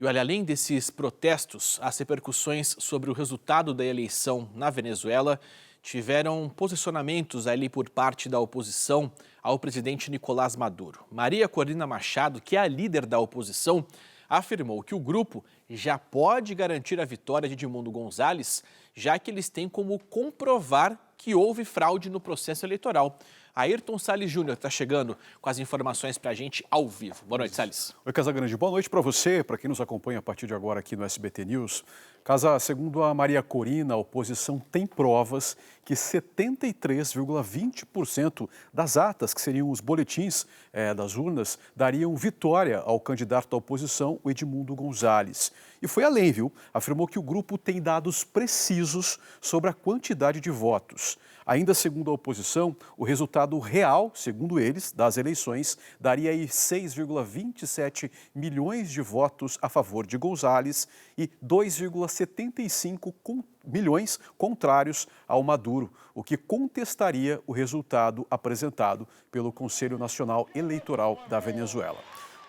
E olha, além desses protestos, as repercussões sobre o resultado da eleição na Venezuela tiveram posicionamentos ali por parte da oposição ao presidente Nicolás Maduro. Maria Corina Machado, que é a líder da oposição, afirmou que o grupo já pode garantir a vitória de Edmundo González, já que eles têm como comprovar que houve fraude no processo eleitoral. Ayrton Salles Júnior está chegando com as informações para a gente ao vivo. Boa noite, Salles. Oi, Casagrande. Boa noite para você, para quem nos acompanha a partir de agora aqui no SBT News. Casa, segundo a Maria Corina, a oposição tem provas que 73,20% das atas, que seriam os boletins das urnas, dariam vitória ao candidato da oposição, o Edmundo González. E foi além, viu? Afirmou que o grupo tem dados precisos sobre a quantidade de votos. Ainda segundo a oposição, o resultado real, segundo eles, das eleições, daria aí 6,27 milhões de votos a favor de González e 2,75 milhões contrários ao Maduro, o que contestaria o resultado apresentado pelo Conselho Nacional Eleitoral da Venezuela.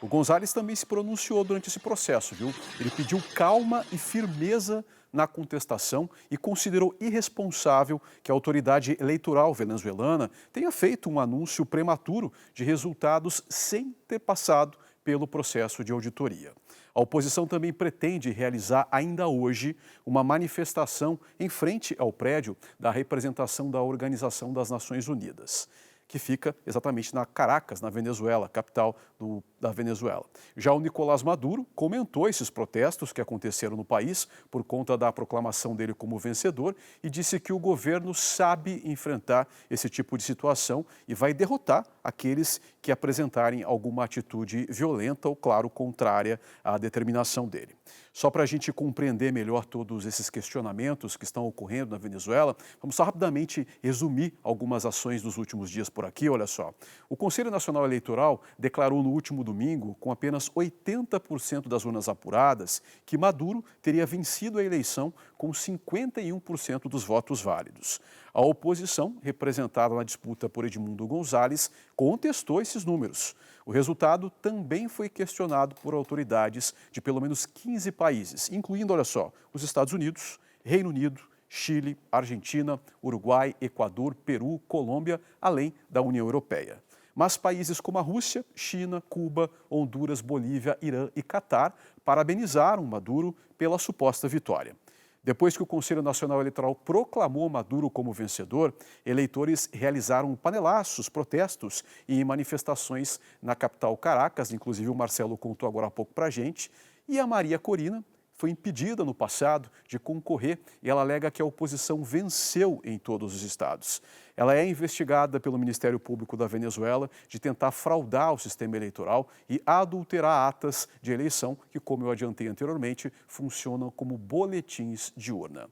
O González também se pronunciou durante esse processo, viu? Ele pediu calma e firmeza na contestação e considerou irresponsável que a autoridade eleitoral venezuelana tenha feito um anúncio prematuro de resultados sem ter passado pelo processo de auditoria. A oposição também pretende realizar ainda hoje uma manifestação em frente ao prédio da representação da Organização das Nações Unidas, que fica exatamente na Caracas, na Venezuela, capital da Venezuela. Já o Nicolás Maduro comentou esses protestos que aconteceram no país por conta da proclamação dele como vencedor e disse que o governo sabe enfrentar esse tipo de situação e vai derrotar aqueles que apresentarem alguma atitude violenta ou, claro, contrária à determinação dele. Só para a gente compreender melhor todos esses questionamentos que estão ocorrendo na Venezuela, vamos só rapidamente resumir algumas ações dos últimos dias por aqui. Olha só, o Conselho Nacional Eleitoral declarou no último domingo, com apenas 80% das urnas apuradas, que Maduro teria vencido a eleição com 51% dos votos válidos. A oposição, representada na disputa por Edmundo González, contestou esses números. O resultado também foi questionado por autoridades de pelo menos 15 países, incluindo, olha só, os Estados Unidos, Reino Unido, Chile, Argentina, Uruguai, Equador, Peru, Colômbia, além da União Europeia. Mas países como a Rússia, China, Cuba, Honduras, Bolívia, Irã e Catar parabenizaram Maduro pela suposta vitória. Depois que o Conselho Nacional Eleitoral proclamou Maduro como vencedor, eleitores realizaram panelaços, protestos e manifestações na capital Caracas, inclusive o Marcelo contou agora há pouco para a gente, e a Maria Corina foi impedida no passado de concorrer e ela alega que a oposição venceu em todos os estados. Ela é investigada pelo Ministério Público da Venezuela de tentar fraudar o sistema eleitoral e adulterar atas de eleição que, como eu adiantei anteriormente, funcionam como boletins de urna.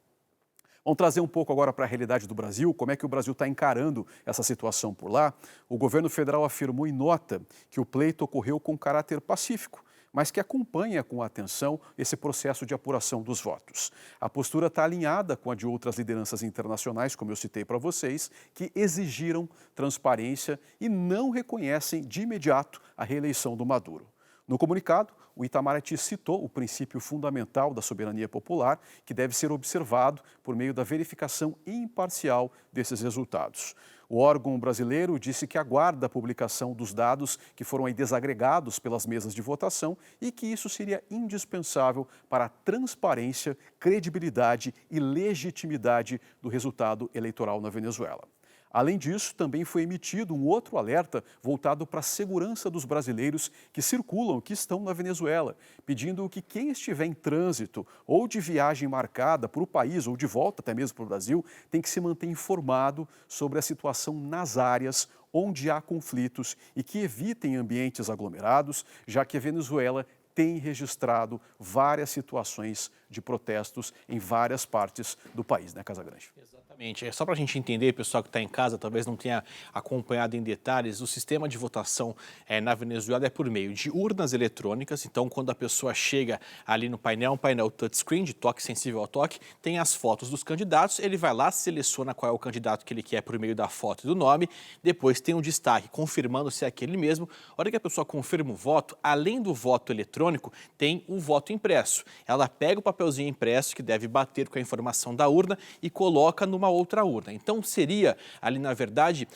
Vamos trazer um pouco agora para a realidade do Brasil, como é que o Brasil está encarando essa situação por lá. O governo federal afirmou em nota que o pleito ocorreu com caráter pacífico, mas que acompanha com atenção esse processo de apuração dos votos. A postura está alinhada com a de outras lideranças internacionais, como eu citei para vocês, que exigiram transparência e não reconhecem de imediato a reeleição do Maduro. No comunicado, o Itamaraty citou o princípio fundamental da soberania popular, que deve ser observado por meio da verificação imparcial desses resultados. O órgão brasileiro disse que aguarda a publicação dos dados que foram aí desagregados pelas mesas de votação e que isso seria indispensável para a transparência, credibilidade e legitimidade do resultado eleitoral na Venezuela. Além disso, também foi emitido um outro alerta voltado para a segurança dos brasileiros que circulam, que estão na Venezuela, pedindo que quem estiver em trânsito ou de viagem marcada para o país ou de volta até mesmo para o Brasil, tem que se manter informado sobre a situação nas áreas onde há conflitos e que evitem ambientes aglomerados, já que a Venezuela tem registrado várias situações de protestos em várias partes do país, né, Casagrande? Exatamente. É só para a gente entender, pessoal que está em casa, talvez não tenha acompanhado em detalhes, o sistema de votação na Venezuela é por meio de urnas eletrônicas. Então, quando a pessoa chega ali no painel, um painel touchscreen, de toque sensível ao toque, tem as fotos dos candidatos, ele vai lá, seleciona qual é o candidato que ele quer por meio da foto e do nome, depois tem um destaque confirmando se é aquele mesmo. A hora que a pessoa confirma o voto, além do voto eletrônico, tem o voto impresso. Ela pega o papelzinho impresso, que deve bater com a informação da urna, e coloca numa outra urna. Então, seria, ali na verdade,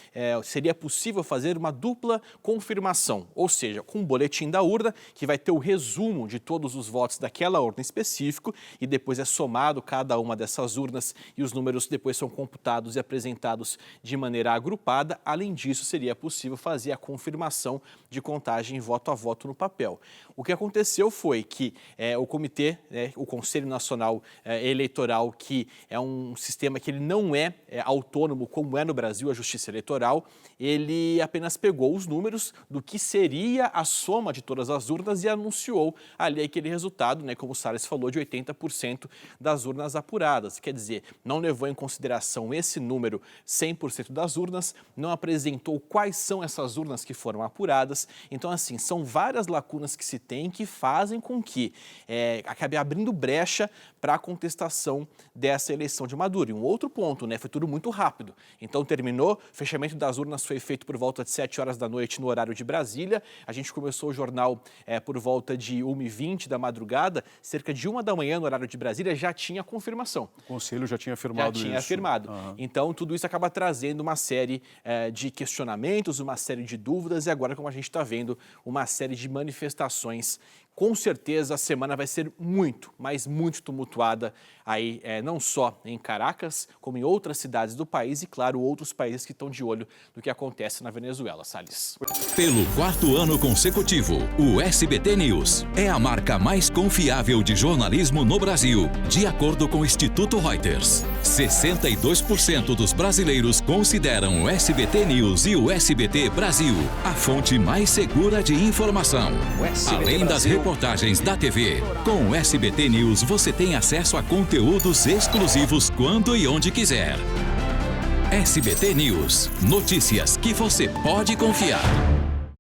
seria possível fazer uma dupla confirmação, ou seja, com um boletim da urna, que vai ter o resumo de todos os votos daquela urna específico, e depois é somado cada uma dessas urnas, e os números depois são computados e apresentados de maneira agrupada. Além disso, seria possível fazer a confirmação de contagem voto a voto no papel. O que aconteceu foi que o comitê, o Conselho Nacional Eleitoral, que é um sistema que ele não é autônomo como é no Brasil a Justiça Eleitoral, ele apenas pegou os números do que seria a soma de todas as urnas e anunciou ali aquele resultado, como o Salles falou, de 80% das urnas apuradas. Quer dizer, não levou em consideração esse número 100% das urnas, não apresentou quais são essas urnas que foram apuradas. Então, assim, são várias lacunas que se tem que fazem com que acabe abrindo brecha para a contestação dessa eleição de Maduro. E um outro ponto, foi tudo muito rápido. Então, terminou, o fechamento das urnas foi feito por volta de 7 horas da noite no horário de Brasília. A gente começou o jornal por volta de 1h20 da madrugada, cerca de 1 da manhã no horário de Brasília já tinha confirmação. O Conselho já tinha afirmado isso. Já tinha afirmado. Uhum. Então, tudo isso acaba trazendo uma série de questionamentos, uma série de dúvidas e agora, como a gente está vendo, uma série de manifestações. Com certeza a semana vai ser muito, mas muito tumultuada aí, não só em Caracas, como em outras cidades do país e, claro, outros países que estão de olho no que acontece na Venezuela. Salles. Pelo 4º ano consecutivo, o SBT News é a marca mais confiável de jornalismo no Brasil, de acordo com o Instituto Reuters. 62% dos brasileiros consideram o SBT News e o SBT Brasil a fonte mais segura de informação. Além das reportagens da TV, com o SBT News você tem acesso a conteúdos exclusivos quando e onde quiser. SBT News, notícias que você pode confiar.